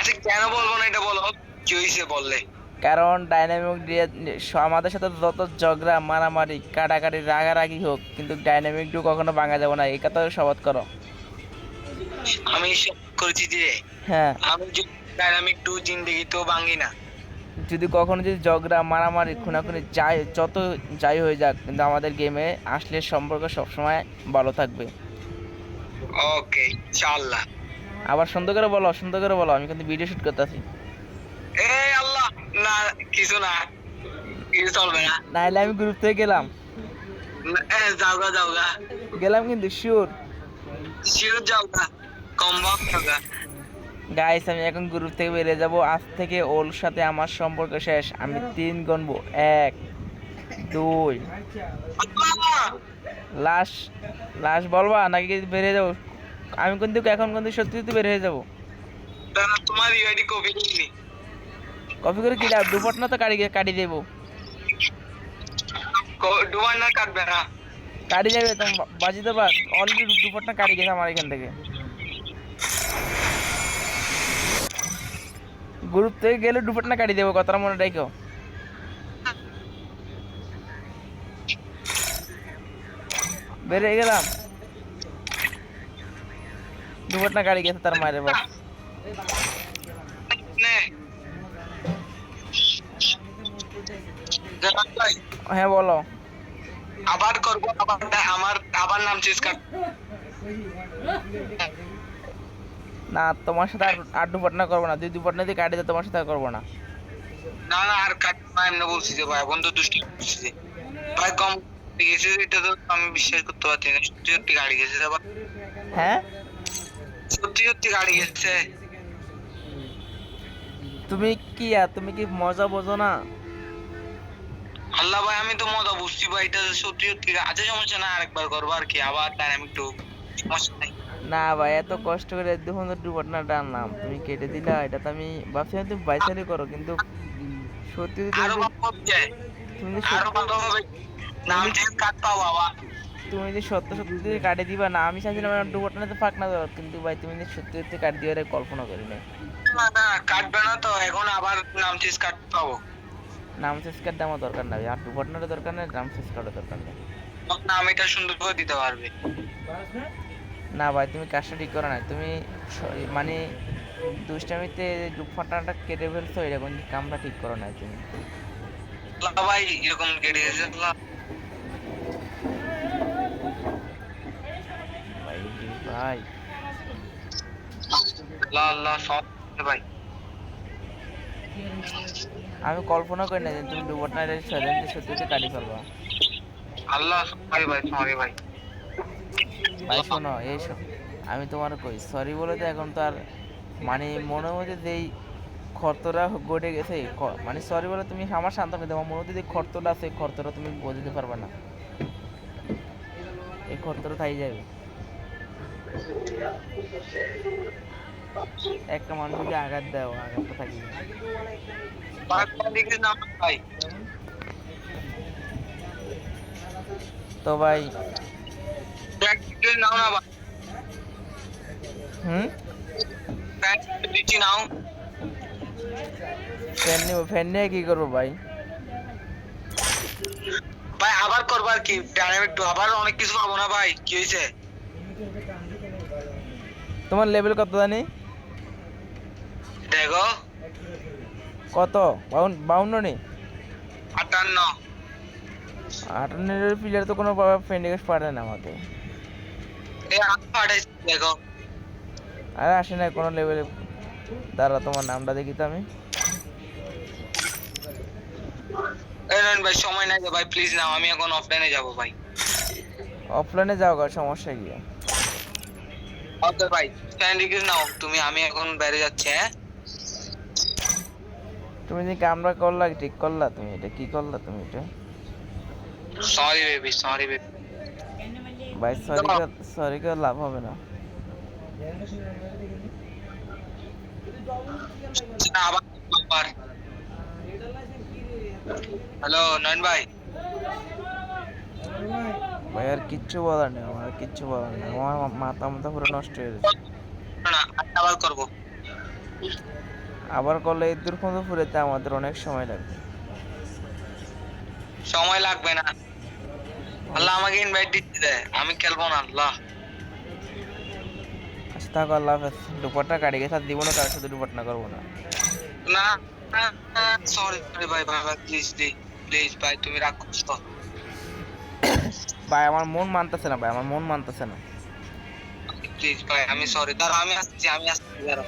আচ্ছা কেন বলবো না এটা বলো, কি হয়েছে বললে। কারণ ডাইনামিক দিয়ে আমাদের সাথে যত ঝগড়া মারামারি কাটাকাটি রাগারাগি হোক, কিন্তু ডাইনামিক ডু কখনো ভাঙা যাবে না, এই কথা শপথ করো। আমি সব করেছি যে হ্যাঁ। আমি ডাইনামিক টু জিন্দেগি তো ভাঙি না। যদি কখনো যদি ঝগড়া মারামারি খুনাখুনি যাই যত যাই হয়ে যাক, কিন্তু আমাদের গেমে আসলে সম্পর্ক সবসময় ভালো থাকবে। ওকে ইনশাআল্লাহ। আবার সুন্দর করে বলো, সুন্দর করে বলো, আমি কিন্তু ভিডিও শুট করতেছি। এ আল্লাহ, না কিছু না, কিছু চলবে না। নাইলে আমি গ্রুপ থেকে গেলাম। যাওগা যাওগা, গেলাম কিন্তু শিওর। শিওর যাওগা, কমবা যাওগা। গাইস আমি এখন গ্রুপ থেকে বেরিয়ে যাব, আজ থেকে ওর সাথে আমার সম্পর্ক শেষ। আমি 3 গণবো, 1 2। লাশ, লাশ বলবা নাকি বেরিয়ে যাবো? আমি কিন্তু এখন কিন্তু সত্যি সত্যি বের হয়ে যাবো। তোমার ইউআইডি কপি নিনি। কপি করে কি লাভ, দুপট না তো কাটি দেবো। ডুবান না কাটবে না। কাটি যাবে তো, বাজি তো বাস অলরেডি দুপট না কাটি গেছে আমার এখান থেকে। গ্রুপ থেকে গেলে দুপট না কাটি দেবো, কথাটা মনে রাখো। বেরিয়ে গেলাম, দুপট না কাটি গেছে তার মায়ের বাস। নে ভাই, হ্যাঁ বলো। আবার করবো, আবার আমার আবার নাম চেঞ্জ কাট। না তোমার সাথে আর আর দুপট না করবো না, তুই দুপট না দিয়ে কাটি দে, তোমার সাথে আর করবো না। না না আর কাট না, এমনি বলছি যে ভাই এখন তো দুষ্টি করছি যে ভাই কম গেছে, এটা তো আমি বিশ্বাস করতে পারছি না। সত্যি সত্যি গাড়ি গেছে আবার, হ্যাঁ সত্যি সত্যি গাড়ি গেছে। তুমি কি তুমি কি মজা বোঝো না? আল্লাহ ভাই আমি তো মজা বুঝছি ভাই, এটা সত্যি সত্যি আছে, সমস্যা না, আরেকবার করবো আর কি, আবার ডাইনামিক টু, সমস্যা নাই। না ভাই এত কষ্ট করে দেখুন তো দুর্ঘটনাটা আনলাম, তুমি কেটে দিলা, এটা তো আমি ভাবছিলাম তুমি বাইসারি করো, কিন্তু সত্যি যদি আরো তুমি ভালো হবে, তুমি যদি আরো ভালো হবে, নাম চেঞ্জ কাট পাও বাবা। তুমি যদি সত্য সত্যি যদি কাটে দিবা না, আমি চাইছিলাম দুর্ঘটনাতে ফাঁক না দেওয়ার, কিন্তু ভাই তুমি যদি সত্যি সত্যি কাট দিয়ে কল্পনা করি না। না না কাটবে না তো, এখন আবার নাম চেঞ্জ কাট পাবো। নাম শেষ কাটতে আমার দরকার নাই, আর দুর্ঘটনাটা দরকার নেই, নাম শেষ কাটার দরকার নেই। নাম এটা সুন্দর করে দিতে পারবে। না ভাই তুমি কাজটা ঠিক করো না, তুমি মানে দুষ্টামিতে দুর্ঘটনাটা কেটে ফেলছো, এরকম কামটা ঠিক করো না তুমি। আল্লাহ ভাই এরকম কেটে গেছে আল্লাহ। ভাই ভাই আল্লাহ আল্লাহ সব ভাই। আমি কল্পনা করি না যে তুমি দুর্ঘটনাটা সত্যি সত্যি কাটি ফেলবা। আল্লাহ সরি ভাই, সরি ভাই। ভাই শোনো এই আমি তোমার কই সরি বলে তো এখন তো আর মানে মনের মধ্যে যেই খরতরা গড়ে গেছে, মানে সরি বলে তুমি আমার সান্ত্বনা দেবো, মনের মধ্যে যে খরতটা আছে খরতটা তুমি বোঝাতে পারবে না, এই খরতটা থাই যাবে। একটা মানুষকে আঘাত দেওয়া, আঘাতটা থাকি যাবে। নাম ভাই, তো ভাই প্র্যাকটিক্যাল নাও না ভাই, হুম দিচ্ছি নাও। ফ্যান নিব, ফ্যান নিয়ে কি করবো ভাই? ভাই আবার করবার কি ডাইনামিক টু, আবার অনেক কিছু পাবো না ভাই, কি হয়েছে? তোমার লেভেল কত জানি? দেখো কত? 52 নেই? 58। 58 প্লেয়ার তো কোনো ফ্রেন্ড রিকোয়েস্ট পাঠায় না আমাকে। এই পাঠাইছি দেখো। আরে আসে না কোনো লেভেলে। দাঁড়া তোমার নামটা দেখি তো আমি। এই নেন ভাই, সময় নাই ভাই, প্লিজ নাও, আমি এখন অফলাইনে যাব ভাই। অফলাইনে যাও গা, সমস্যা কি? ওকে ভাই, ফ্রেন্ড রিকোয়েস্ট নাও তুমি, আমি এখন বাইরে যাচ্ছি। হ্যাঁ তুমি যে কামরা করলা ঠিক করলা, তুমি এটা কি করলা তুমি এটা? Sorry baby, sorry baby. ভাই সরি করে লাভ হবে না। আবার আবার হ্যালো নয়ন ভাই। ভাই আর কিচ্ছু বলার নেই, আমার আর কিচ্ছু বলার নেই, আমার মাথা মাথা পুরো নষ্ট হয়ে গেছে। না আবার করবো। আবার করলে এই দূর পর্যন্ত ফুরাতে আমাদের অনেক সময় লাগবে। সময় লাগবে না, আল্লাহ আমাকে ইনভাইট দিচ্ছে, আমি খেলবো না আল্লাহ। আচ্ছা থাকো, আল্লাহ হাফেজ। দুপাট্টা কাটি গেছে, আর জীবনে কারোর সাথে দুপাট্টা করবো না। না, সরি ভাই, ভাই ভাই প্লিজ প্লিজ প্লিজ ভাই, তুমি রাগ করছো। ভাই আমার মন মানতেছে না, ভাই আমার মন মানতেছে না। প্লিজ ভাই, আমি সরি, দাঁড়াও আমি আসছি দাঁড়াও।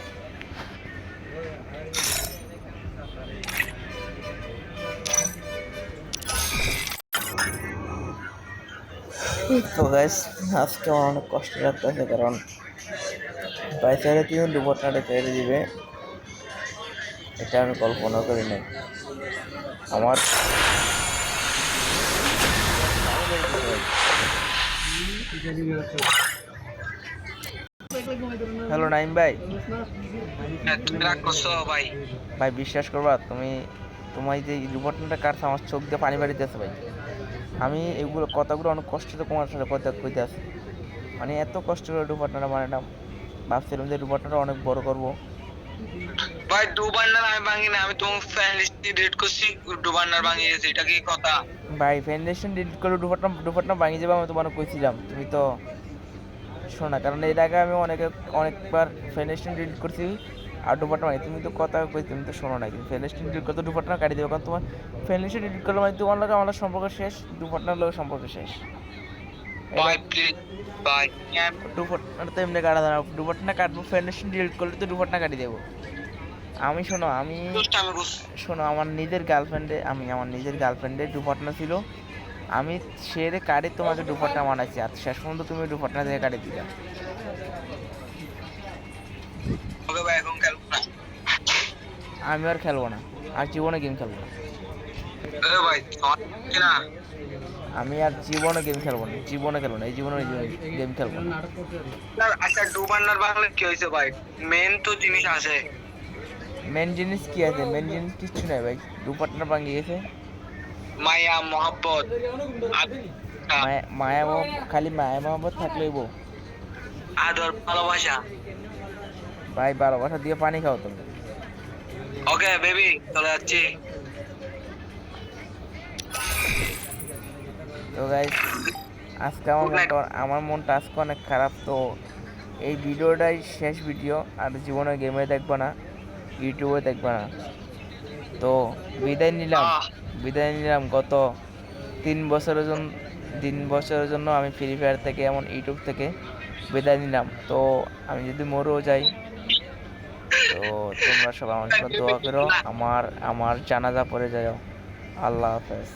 তো গাইস, আজকে আমার অনেক কষ্ট লাগতেছে, কারণ প্রায় 3.5 দুপাট্টাটা ছেড়ে দিবে, এটা আমি কল্পনা করি নাই। আমার হ্যালো নাইম ভাই। তুমি রাগ করছো ভাই? ভাই বিশ্বাস করবা তুমি, তোমার যে দুর্ঘটনাটা কাটছে আমার চোখ দিয়ে পানি বাড়িতেছে ভাই। আমি এগুলো কথাগুলো অনেক কষ্টে তোমার সাথে কথা কইতে আছি, মানে এত কষ্ট করে দুর্ঘটনাটা মানে না, ভাবছিলাম যে দুর্ঘটনাটা অনেক বড় করবো। ভাই দুবান্নার আমি ভাঙি না, আমি তোমার ফ্যান লিস্ট ডিলিট করছি, দুবান্নার ভাঙিয়েছি, এটা কি কথা? ভাই ফাউন্ডেশন ডিলিট করে দুর্ঘটনা ভাঙিয়ে যাবে, আমি তোমার কইছিলাম, তুমি তো শোনো না, কারণ এর আগে আমি অনেকবার ফাউন্ডেশন ডিলিট করছি আর দুর্ঘটনা ভাঙি, তুমি তো কথা কই, তুমি তো শোনো না, কিন্তু ফাউন্ডেশন ডিলিট করতে দুর্ঘটনা কাটিয়ে দেবে, কারণ তোমার ফাউন্ডেশন ডিলিট করলে মানে তোমার লোক আমার সম্পর্ক শেষ, দুর্ঘটনার লোক সম্পর্ক শেষ। ভাই প্লিজ ভাই, দুর্ঘটনা তো এমনি কাটা দাঁড়াও, দুর্ঘটনা কাটবো, ফাউন্ডেশন ডিলিট করলে তো দুর্ঘটনা কাটিয়ে দেবো। আমি শোনো, শোনো আমার নিজের গার্লফ্রেন্ডের দুর্ঘটনা ছিল, আমি সেরে কাটে তোমাকে দুর্ঘটনা মানাইছি, আর শেষ পর্যন্ত তুমি দুর্ঘটনা থেকে কাটে দিলা। ওকে ভাই, এখন খেলবো না। আমি আর খেলবো না, আর জীবনে গেম খেলবো না। এ ভাই না, আমি আর জীবনে গেম খেলবো না, জীবনে খেলবো না, এই জীবনে গেম খেলবো না। আচ্ছা দুবান্নার ভাঙলে কি হয়েছে ভাই? মেন তো জিনিস আছে। মেন জিনিস কি আছে? মেন জিনিস কিচ্ছু নাই ভাই, দুর্ঘটনা ভাঙে গেছে। মায়া মহব্বত, মায়া খালি মায়া মহব্বত থাকলেই বউ আদর, ভালোবাসা। ভাই, ভালোবাসা দিয়ে পানি খাও তুমি। ওকে বেবি, চলে যাচ্ছি। তো গাইস, আজকে আমার মনটা আজকে অনেক খারাপ। তো এই ভিডিওটাই শেষ ভিডিও, আর জীবনে গেমে দেখবা না, ইউটিউবে দেখবা না। তো বিদায় নিলাম গত 3 বছরের জন্য আমি ফ্রি ফায়ার থেকে, এমন ইউটিউব থেকে বিদায় নিলাম। তো আমি যদি মরেও যাই, তো তোমরা সব আমার জন্য দোয়া করো, আমার জানাজা পড়ে যাও। আল্লাহ হাফেজ।